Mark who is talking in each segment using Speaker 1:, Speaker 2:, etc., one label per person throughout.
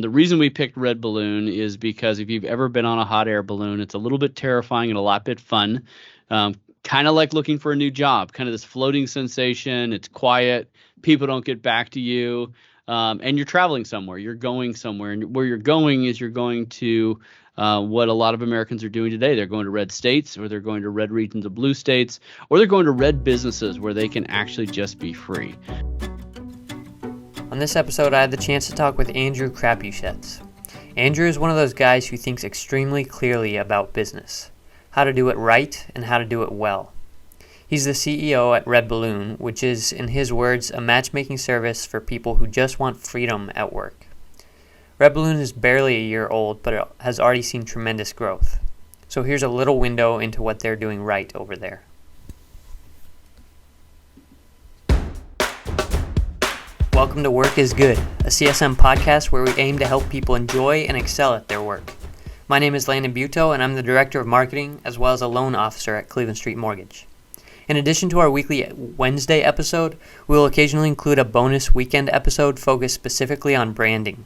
Speaker 1: The reason we picked RedBalloon is because if you've ever been on a hot air balloon, it's a little bit terrifying and a lot bit fun. Um, kind of like looking for a new job, kind of this floating sensation. It's quiet. People don't get back to you. And you're traveling somewhere. You're going somewhere. And where you're going is you're going to what a lot of Americans are doing today. They're going to red states, or they're going to red regions of blue states, or they're going to red businesses where they can actually just be free.
Speaker 2: On this episode, I had the chance to talk with Andrew Crapuchettes. Andrew is one of those guys who thinks extremely clearly about business, how to do it right and how to do it well. He's the CEO at RedBalloon, which is, in his words, a matchmaking service for people who just want freedom at work. RedBalloon is barely a year old, but it has already seen tremendous growth. So here's a little window into what they're doing right over there. Welcome to Work is Good, a CSM podcast where we aim to help people enjoy and excel at their work. My name is Landon and I'm the Director of Marketing as well as a loan officer at Cleveland Street Mortgage. In addition to our weekly Wednesday episode, we will occasionally include a bonus weekend episode focused specifically on branding.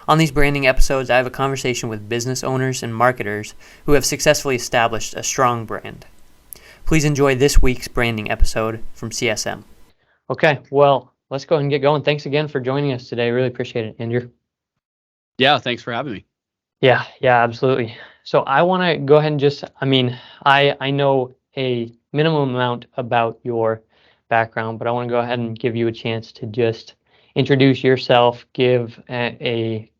Speaker 2: On these branding episodes, I have a conversation with business owners and marketers who have successfully established a strong brand. Please enjoy this week's branding episode from CSM. Okay, well, let's go ahead and get going. Thanks again for joining us today. Really appreciate it, Andrew.
Speaker 1: Yeah, thanks for having me.
Speaker 2: Yeah, absolutely. So I want to go ahead and I know a minimum amount about your background, but I want to go ahead and give you a chance to just introduce yourself, give a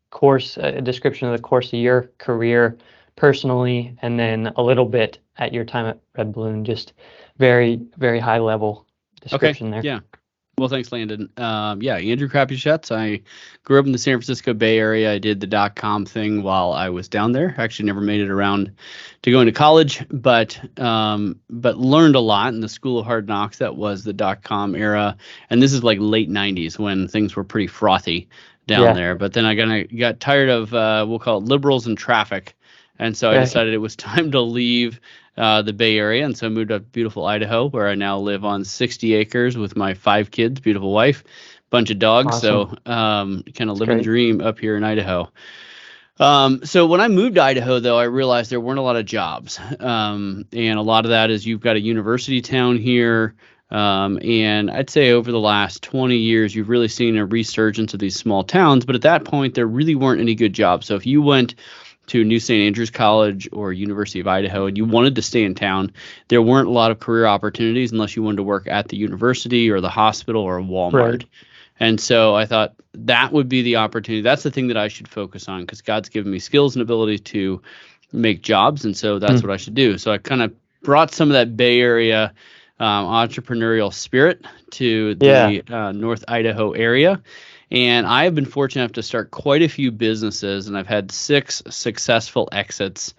Speaker 2: description of the course of your career personally, and then a little bit at your time at RedBalloon, just very, very high level description there.
Speaker 1: Yeah. Well, thanks, Landon. Andrew Crapuchettes. I grew up in the San Francisco Bay Area. I did the .com thing while I was down there. Actually, never made it around to going to college, but learned a lot in the School of Hard Knocks. That was the .com era, and this is like late '90s when things were pretty frothy down there. But then I got tired of we'll call it liberals and traffic, and so I decided it was time to leave the Bay Area, and so I moved up to beautiful Idaho, where I now live on 60 acres with my 5 kids, beautiful wife, bunch of dogs. Awesome. So kind of living the dream up here in Idaho. So when I moved to Idaho, though, I realized there weren't a lot of jobs, and a lot of that is you've got a university town here. And I'd say over the last 20 years, you've really seen a resurgence of these small towns. But at that point, there really weren't any good jobs. So if you went to New St. Andrews College or University of Idaho and you wanted to stay in town, there weren't a lot of career opportunities unless you wanted to work at the university or the hospital or a Walmart. Right. And so I thought that would be the opportunity. That's the thing that I should focus on because God's given me skills and ability to make jobs. And so that's what I should do. So I kind of brought some of that Bay Area entrepreneurial spirit to the North Idaho area. And I have been fortunate enough to start quite a few businesses, and I've had 6 successful exits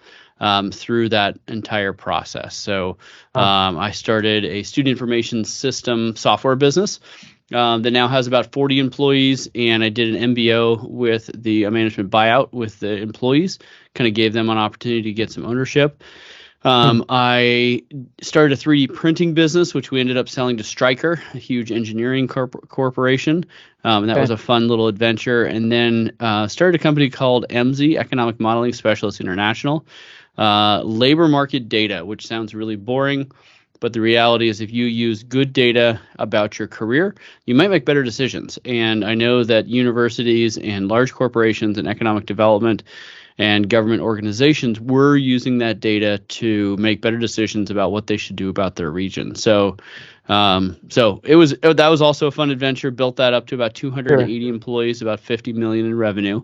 Speaker 1: through that entire process. So I started a student information system software business that now has about 40 employees, and I did an MBO with the management buyout with the employees, kind of gave them an opportunity to get some ownership. I started a 3D printing business, which we ended up selling to Stryker, a huge engineering corporation. And that was a fun little adventure. And then started a company called EMSI, Economic Modeling Specialists International, labor market data, which sounds really boring. But the reality is if you use good data about your career, you might make better decisions. And I know that universities and large corporations and economic development and government organizations were using that data to make better decisions about what they should do about their region. So that was also a fun adventure. Built that up to about 280 employees, about 50 million in revenue.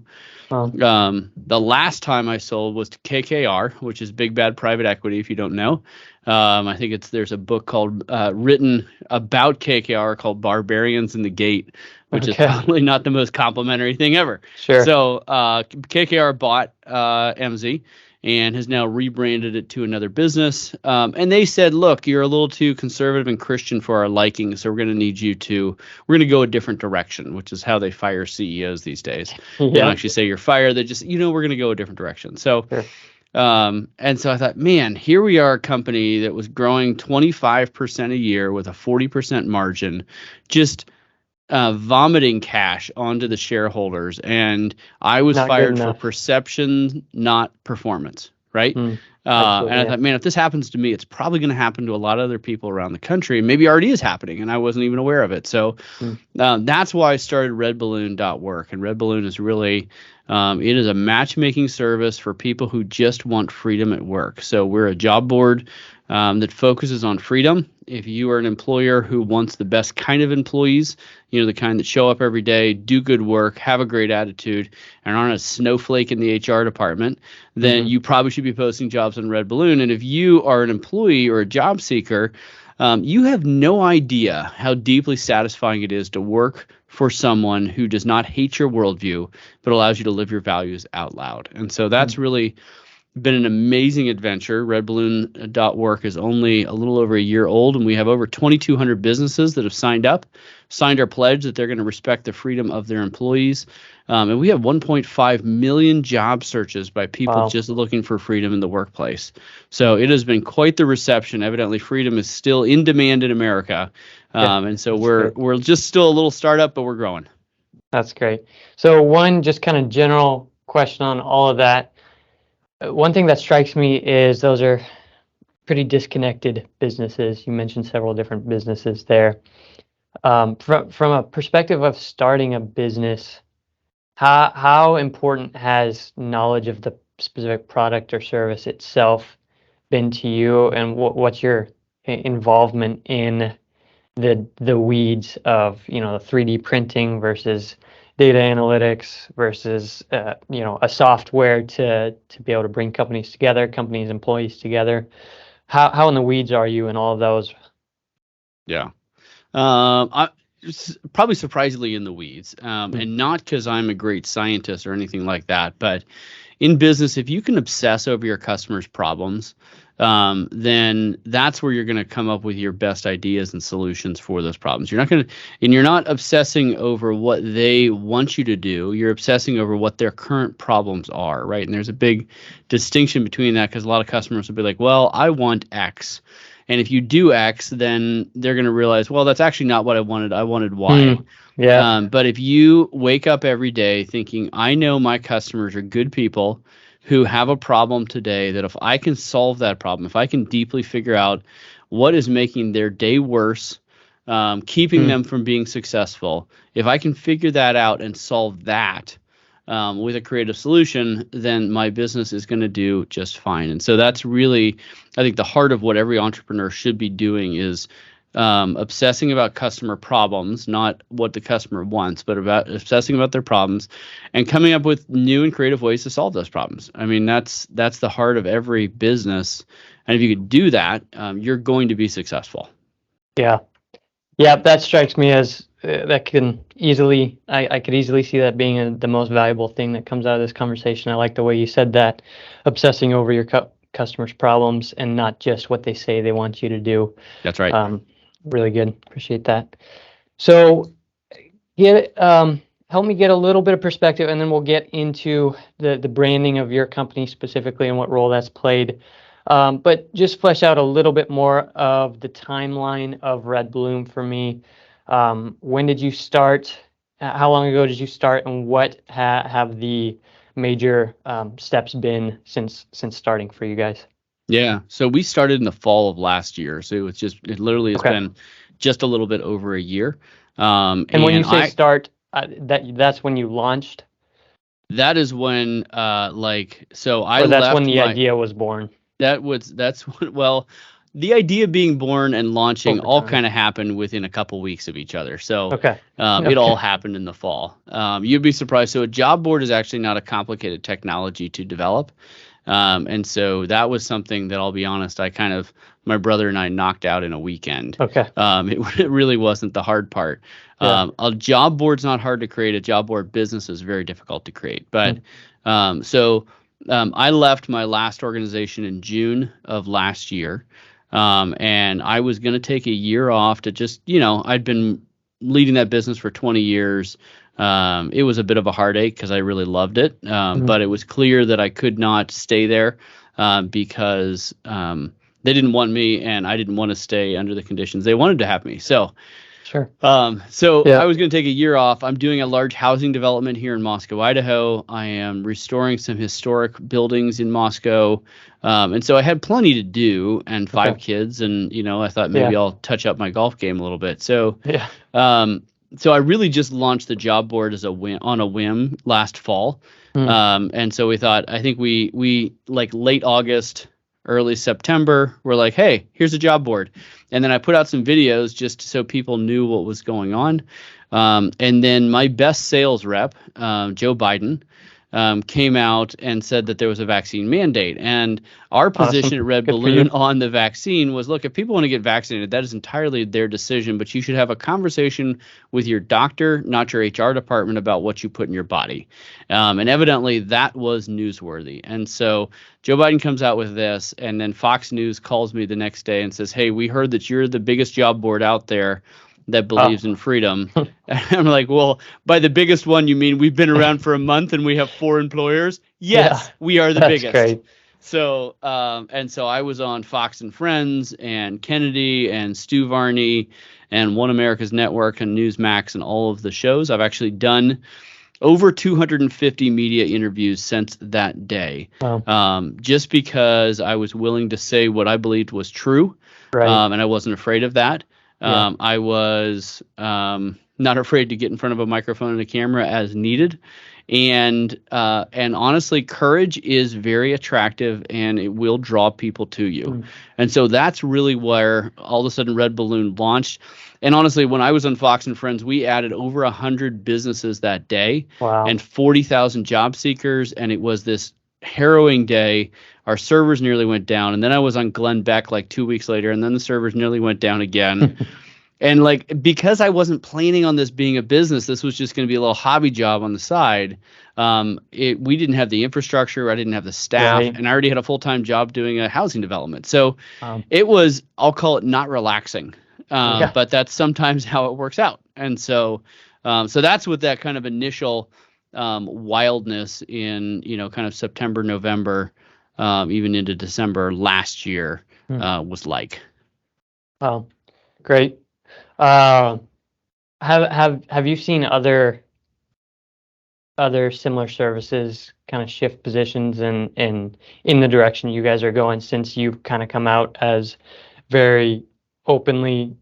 Speaker 1: The last time I sold was to KKR, which is Big Bad Private Equity, if you don't know. I think there's a book called written about KKR called Barbarians in the Gate, which is probably not the most complimentary thing ever. Sure. So KKR bought EMSI and has now rebranded it to another business. And they said, look, you're a little too conservative and Christian for our liking, so we're going to go a different direction, which is how they fire CEOs these days. They don't actually say you're fired. They just, we're going to go a different direction. So, and so I thought, man, here we are, a company that was growing 25% a year with a 40% margin, just vomiting cash onto the shareholders, and I was
Speaker 3: Not good
Speaker 1: fired for
Speaker 3: enough.
Speaker 1: perception, not performance, right? And
Speaker 3: Absolutely,
Speaker 1: I
Speaker 3: yeah.
Speaker 1: thought, man, if this happens to me, it's probably going to happen to a lot of other people around the country. Maybe already is happening, and I wasn't even aware of it. So that's why I started RedBalloon.work, and RedBalloon is really it is a matchmaking service for people who just want freedom at work. So we're a job board that focuses on freedom. If you are an employer who wants the best kind of employees, the kind that show up every day, do good work, have a great attitude, and aren't a snowflake in the HR department, then you probably should be posting jobs on RedBalloon. And if you are an employee or a job seeker, you have no idea how deeply satisfying it is to work for someone who does not hate your worldview, but allows you to live your values out loud. And so that's really been an amazing adventure. RedBalloon.work is only a little over a year old, and we have over 2,200 businesses that have signed our pledge that they're going to respect the freedom of their employees. And we have 1.5 million job searches by people just looking for freedom in the workplace. So it has been quite the reception. Evidently, freedom is still in demand in America. And so we're just still a little startup, but we're growing.
Speaker 3: That's great. So one just kind of general question on all of that. One thing that strikes me is those are pretty disconnected businesses. You mentioned several different businesses there. From a perspective of starting a business, how important has knowledge of the specific product or service itself been to you, and what's your involvement in the weeds of the 3D printing versus data analytics versus a software to be able to bring companies, employees together? How in the weeds are you in all of those?
Speaker 1: Yeah. Probably surprisingly in the weeds, and not because I'm a great scientist or anything like that, but in business, if you can obsess over your customers' problems, then that's where you're going to come up with your best ideas and solutions for those problems. You're not obsessing over what they want you to do. You're obsessing over what their current problems are, right? And there's a big distinction between that, because a lot of customers will be like, well, I want X. And if you do X, then they're going to realize, well, that's actually not what I wanted. I wanted Y. But if you wake up every day thinking, I know my customers are good people who have a problem today, that if I can solve that problem, if I can deeply figure out what is making their day worse, keeping them from being successful, if I can figure that out and solve that with a creative solution, then my business is going to do just fine. And so that's really, I think, the heart of what every entrepreneur should be doing is obsessing about customer problems, not what the customer wants, but about obsessing about their problems and coming up with new and creative ways to solve those problems. I mean, that's the heart of every business. And if you could do that, you're going to be successful.
Speaker 3: Yeah, that strikes me as that can easily, I could easily see that being the most valuable thing that comes out of this conversation. I like the way you said that, obsessing over your customers' problems and not just what they say they want you to do.
Speaker 1: That's right.
Speaker 3: Really good. Appreciate that. So help me get a little bit of perspective, and then we'll get into the branding of your company specifically and what role that's played. But just flesh out a little bit more of the timeline of RedBalloon for me. When did you start? How long ago did you start? And what have the major steps been since starting for you guys?
Speaker 1: Yeah, so we started in the fall of last year. So it literally has been just a little bit over a year.
Speaker 3: And when you say start, that's when you launched?
Speaker 1: That is when that's
Speaker 3: when the idea was born.
Speaker 1: The idea being born and launching all kind of happened within a couple weeks of each other. So it all happened in the fall. You'd be surprised. So a job board is actually not a complicated technology to develop. And so that was something that, I'll be honest, my brother and I knocked out in a weekend. It really wasn't the hard part. A job board's not hard to create. A job board business is very difficult to create. But I left my last organization in June of last year. And I was going to take a year off to just, I'd been leading that business for 20 years. It was a bit of a heartache because I really loved it. But it was clear that I could not stay there because they didn't want me, and I didn't want to stay under the conditions they wanted to have me. So
Speaker 3: Sure.
Speaker 1: So
Speaker 3: Yeah.
Speaker 1: I was going to take a year off. I'm doing a large housing development here in Moscow, Idaho. I am restoring some historic buildings in Moscow. And so I had plenty to do and 5 kids. And, I thought maybe I'll touch up my golf game a little bit. So,
Speaker 3: Yeah.
Speaker 1: so I really just launched the job board on a whim last fall. And so we thought, I think we like late August, early September, we're like, hey, here's a job board. And then I put out some videos just so people knew what was going on. And then my best sales rep, Joe Biden, came out and said that there was a vaccine mandate. And our position at RedBalloon on the vaccine was, look, if people want to get vaccinated, that is entirely their decision, but you should have a conversation with your doctor, not your HR department, about what you put in your body. And evidently that was newsworthy. And so Joe Biden comes out with this, and then Fox News calls me the next day and says, hey, we heard that you're the biggest job board out there that believes in freedom. And I'm like, well, by the biggest one, you mean we've been around for a month and we have 4 employers? Yes, we are the biggest. Great. So, and so I was on Fox and Friends and Kennedy and Stu Varney and One America's Network and Newsmax and all of the shows. I've actually done over 250 media interviews since that day. Wow. Just because I was willing to say what I believed was true. Right. And I wasn't afraid of that. I was not afraid to get in front of a microphone and a camera as needed. And honestly, courage is very attractive and it will draw people to you. And so that's really where all of a sudden RedBalloon launched. And honestly, when I was on Fox and Friends, we added over 100 businesses that day. Wow. And 40,000 job seekers. And it was this harrowing day. Our servers nearly went down. And then I was on Glenn Beck like 2 weeks later, and then the servers nearly went down again. And like, because I wasn't planning on this being a business, this was just going to be a little hobby job on the side. We didn't have the infrastructure. I didn't have the staff, and I already had a full-time job doing a housing development. So it was, I'll call it not relaxing, but that's sometimes how it works out. And so, so that's what that kind of initial wildness in, kind of September, November, even into December last year was like.
Speaker 3: Wow, great. Have you seen other similar services kind of shift positions and in the direction you guys are going since you've kind of come out as very openly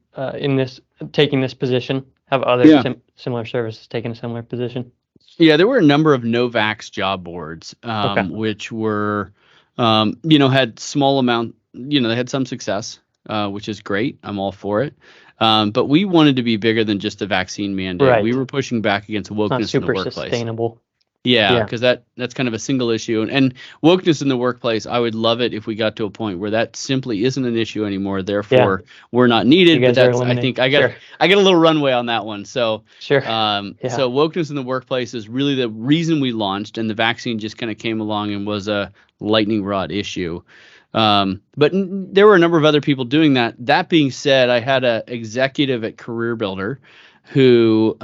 Speaker 3: taking this position? Have other similar services taken a similar position?
Speaker 1: Yeah, there were a number of no-vax job boards, which were, had small amount, they had some success, which is great. I'm all for it. But we wanted to be bigger than just the vaccine mandate. Right. We were pushing back against wokeness in the workplace. Not super sustainable. Yeah, because that's kind of a single issue. And wokeness in the workplace, I would love it if we got to a point where that simply isn't an issue anymore. Therefore, we're not needed. But that's, I think I get a little runway on that one. So so wokeness in the workplace is really the reason we launched, and the vaccine just kind of came along and was a lightning rod issue. But there were a number of other people doing that. That being said, I had an executive at Career Builder who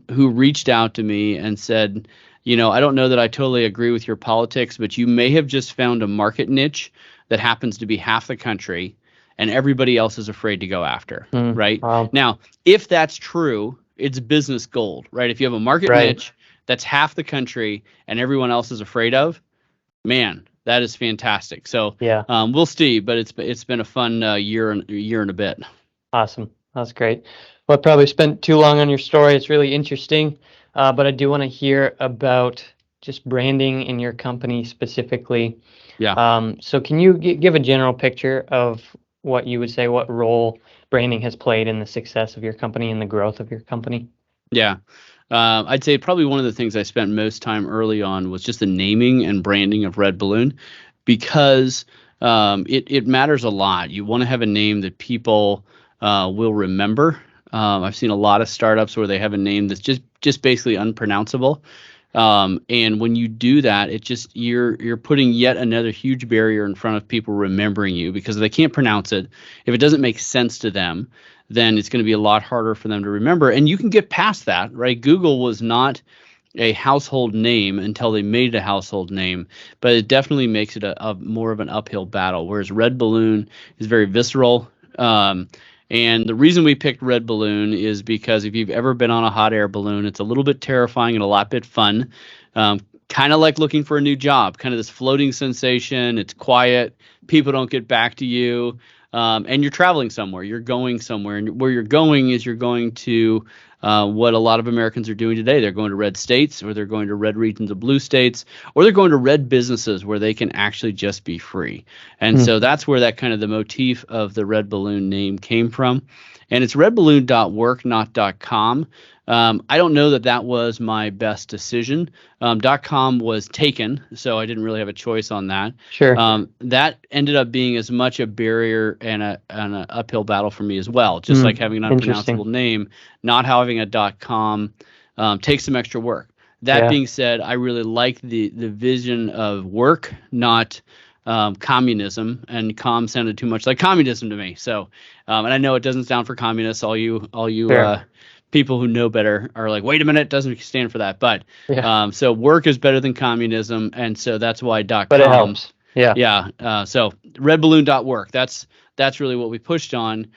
Speaker 1: reached out to me and said, I don't know that I totally agree with your politics, but you may have just found a market niche that happens to be half the country and everybody else is afraid to go after, right? Wow. Now, if that's true, it's business gold, right? If you have a market niche that's half the country and everyone else is afraid of, man, that is fantastic. So we'll see, but it's been a fun year and a bit. Awesome.
Speaker 3: That's great. Well, I probably spent too long on your story. It's really interesting. But I do want to hear about just branding in your company specifically. Yeah. So can you give a general picture of what you would say, what role branding has played in the success of your company and the growth of your company?
Speaker 1: Yeah. I'd say probably one of the things I spent most time early on was just the naming and branding of RedBalloon, because it matters a lot. You want to have a name that people will remember. I've seen a lot of startups where they have a name that's just basically unpronounceable. And when you do that, it just you're putting yet another huge barrier in front of people remembering you, because if they can't pronounce it, if it doesn't make sense to them, then it's going to be a lot harder for them to remember. And you can get past that, right? Google was not a household name until they made it a household name, but it definitely makes it a more of an uphill battle. Whereas RedBalloon is very visceral. And the reason we picked RedBalloon is because if you've ever been on a hot air balloon, it's a little bit terrifying and a lot bit fun. Kind of like looking for a new job, kind of this floating sensation. It's quiet. People don't get back to you. And you're traveling somewhere. You're going somewhere. And where you're going is you're going to what a lot of Americans are doing today. They're going to red states, or they're going to red regions of blue states, or they're going to red businesses where they can actually just be free. And so that's where that kind of the motif of the RedBalloon name came from. And it's redballoon.work, not .com. I don't know that was my best decision. .com was taken, so I didn't really have a choice on that.
Speaker 3: Sure.
Speaker 1: That ended up being as much a barrier and an uphill battle for me as well. Just like having an unpronounceable name, not having a .com takes some extra work. That being said, I really like the vision of work, not communism, and com sounded too much like communism to me. So, and I know it doesn't sound for communists. All you people who know better are like, wait a minute, it doesn't stand for that. But so work is better than communism, and so that's why .com.
Speaker 3: But it helps.
Speaker 1: So redballoon.work. That's really what we pushed on.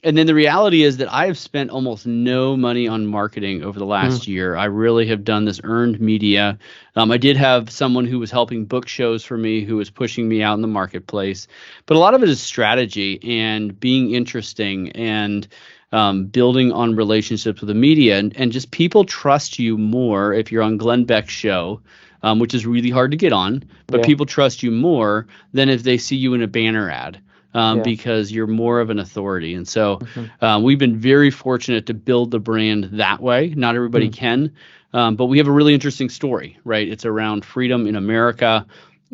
Speaker 1: And then the reality is that I have spent almost no money on marketing over the last year. I really have done this earned media. I did have someone who was helping book shows for me, who was pushing me out in the marketplace. But a lot of it is strategy and being interesting and building on relationships with the media. And just people trust you more if you're on Glenn Beck's show, which is really hard to get on. But people trust you more than if they see you in a banner ad. Because you're more of an authority. And so we've been very fortunate to build the brand that way. Not everybody can, but we have a really interesting story, right? It's around freedom in America,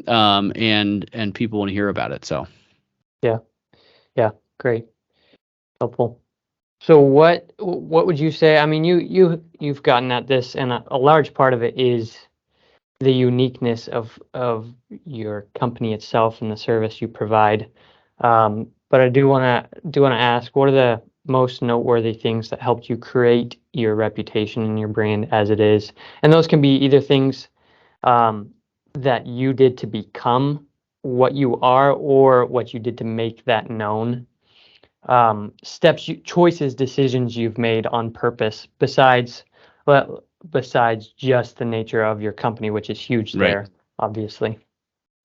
Speaker 1: and people want to hear about it. So,
Speaker 3: yeah, great, helpful. So what would you say? I mean, you've gotten at this, and a large part of it is the uniqueness of your company itself and the service you provide. But I do want to ask, what are the most noteworthy things that helped you create your reputation and your brand as it is? And those can be either things that you did to become what you are, or what you did to make that known. Choices, decisions you've made on purpose, besides just the nature of your company, which is huge there, obviously.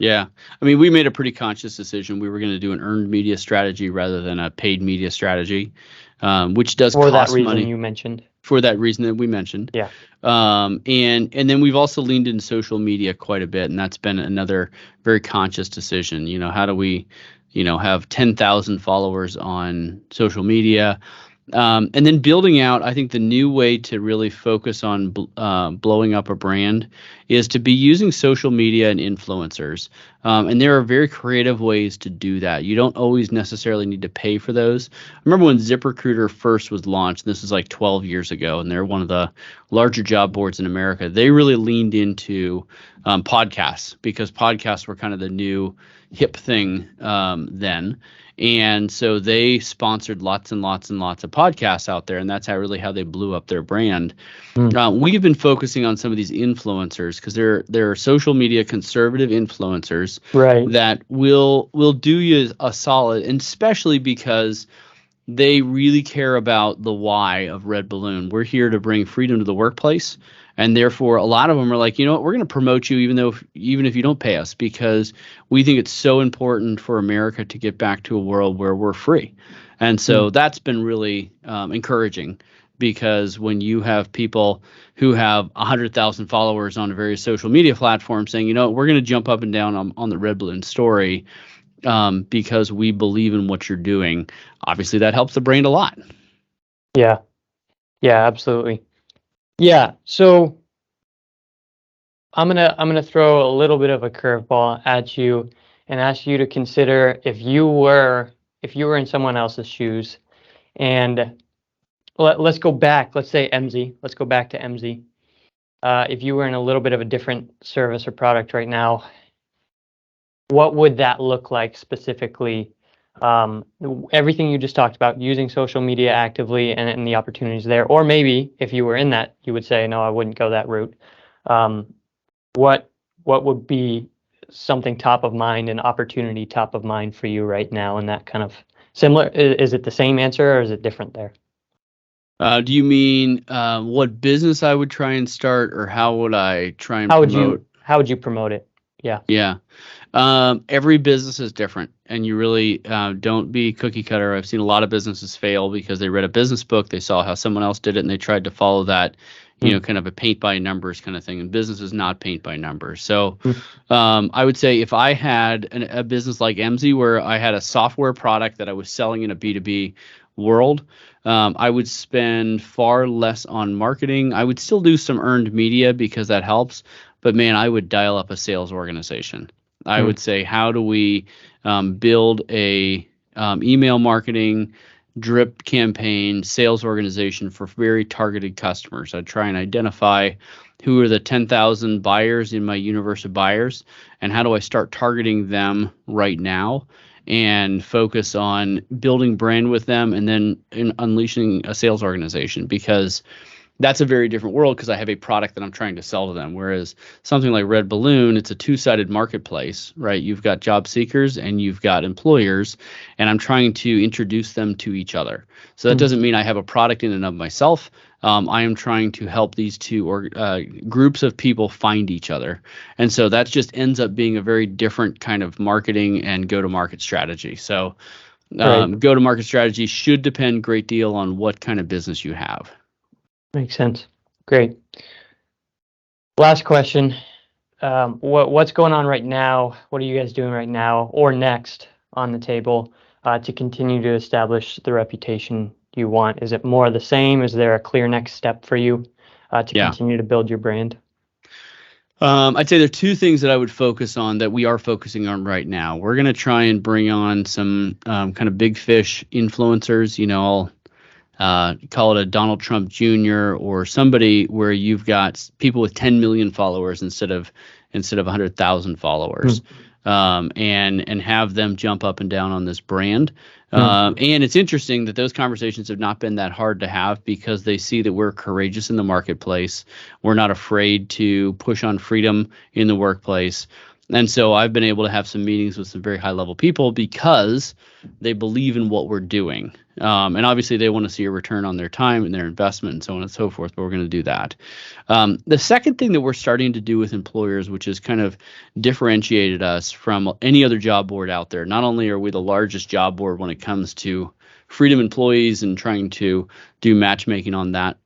Speaker 1: Yeah. I mean, we made a pretty conscious decision. We were going to do an earned media strategy rather than a paid media strategy, which does cost money.
Speaker 3: For that reason you mentioned.
Speaker 1: For that reason that we mentioned.
Speaker 3: Yeah.
Speaker 1: And then we've also leaned in social media quite a bit, and that's been another very conscious decision. You know, how do we, have 10,000 followers on social media? And then building out, I think the new way to really focus on blowing up a brand is to be using social media and influencers. And there are very creative ways to do that. You don't always necessarily need to pay for those. I remember when ZipRecruiter first was launched, this was like 12 years ago, and they're one of the larger job boards in America. They really leaned into podcasts, because podcasts were kind of the new hip thing then. And so they sponsored lots and lots and lots of podcasts out there, and that's how they blew up their brand. We've been focusing on some of these influencers, because there are social media conservative influencers that will do you a solid, and especially because they really care about the why of RedBalloon. We're here to bring freedom to the workplace. And therefore, a lot of them are like, you know what, we're going to promote you even if you don't pay us, because we think it's so important for America to get back to a world where we're free. And so that's been really encouraging, because when you have people who have 100,000 followers on various social media platforms saying, you know, we're going to jump up and down on the RedBalloon story because we believe in what you're doing, obviously that helps the brand a lot.
Speaker 3: Yeah, absolutely. Yeah, so I'm gonna throw a little bit of a curveball at you and ask you to consider if you were in someone else's shoes, and let's go back. Let's say MZ. Let's go back to MZ. If you were in a little bit of a different service or product right now, what would that look like specifically? Everything you just talked about, using social media actively and the opportunities there, or maybe if you were in that, you would say, no, I wouldn't go that route. What would be something top of mind, an opportunity top of mind for you right now in that kind of Similar? Is it the same answer or is it different there?
Speaker 1: Do you mean what business I would try and start, or how would I try and promote?
Speaker 3: How would you promote it? Yeah.
Speaker 1: Yeah. Every business is different, and you really don't be cookie cutter. I've seen a lot of businesses fail because they read a business book, they saw how someone else did it, and they tried to follow that, kind of a paint by numbers kind of thing. And business is not paint by numbers. So I would say if I had a business like MZ where I had a software product that I was selling in a B2B world, I would spend far less on marketing. I would still do some earned media because that helps. But man, I would dial up a sales organization. I would say, how do we build a email marketing drip campaign sales organization for very targeted customers? I'd try and identify who are the 10,000 buyers in my universe of buyers, and how do I start targeting them right now and focus on building brand with them, and then unleashing a sales organization, because that's a very different world, because I have a product that I'm trying to sell to them. Whereas something like RedBalloon, it's a two-sided marketplace, right? You've got job seekers and you've got employers, and I'm trying to introduce them to each other. So that doesn't mean I have a product in and of myself. I am trying to help these two groups of people find each other. And so that just ends up being a very different kind of marketing and go-to-market strategy. So go-to-market strategy should depend a great deal on what kind of business you have.
Speaker 3: Makes sense. Great. Last question. What's going on right now? What are you guys doing right now or next on the table to continue to establish the reputation you want? Is it more of the same? Is there a clear next step for you to continue to build your brand?
Speaker 1: I'd say there are two things that I would focus on that we are focusing on right now. We're going to try and bring on some kind of big fish influencers. I'll call it a Donald Trump Jr. or somebody where you've got people with 10 million followers instead of 100,000 followers, and have them jump up and down on this brand. And it's interesting that those conversations have not been that hard to have, because they see that we're courageous in the marketplace. We're not afraid to push on freedom in the workplace. And so I've been able to have some meetings with some very high level people because they believe in what we're doing. And obviously they want to see a return on their time and their investment and so on and so forth, but we're going to do that. The second thing that we're starting to do with employers, which has kind of differentiated us from any other job board out there, not only are we the largest job board when it comes to freedom employees and trying to do matchmaking on that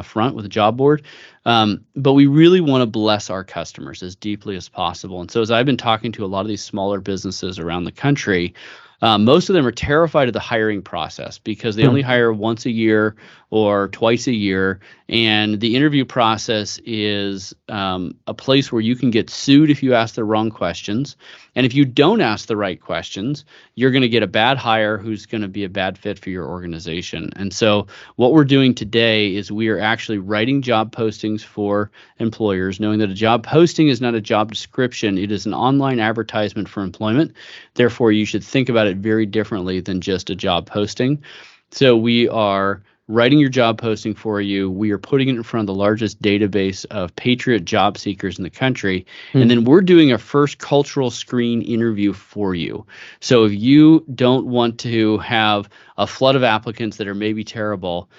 Speaker 1: front with a job board, but we really want to bless our customers as deeply as possible. And so as I've been talking to a lot of these smaller businesses around the country, most of them are terrified of the hiring process because they only hire once a year or twice a year. And the interview process is a place where you can get sued if you ask the wrong questions. And if you don't ask the right questions, you're going to get a bad hire who's going to be a bad fit for your organization. And so what we're doing today is we are actually writing job postings for employers, knowing that a job posting is not a job description. It is an online advertisement for employment. Therefore, you should think about it very differently than just a job posting. So we are writing your job posting for you. We are putting it in front of the largest database of patriot job seekers in the country. And then we're doing a first cultural screen interview for you. So if you don't want to have a flood of applicants that are maybe terrible,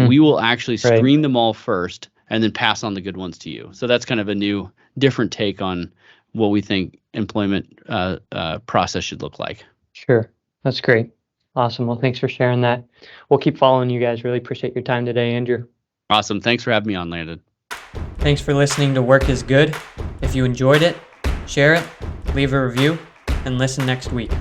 Speaker 1: we will actually screen them all first and then pass on the good ones to you. So that's kind of a new, different take on what we think employment process should look like.
Speaker 3: Sure. That's great. Awesome. Well, thanks for sharing that. We'll keep following you guys. Really appreciate your time today, Andrew.
Speaker 1: Awesome. Thanks for having me on, Landon.
Speaker 2: Thanks for listening to Work is Good. If you enjoyed it, share it, leave a review, and listen next week.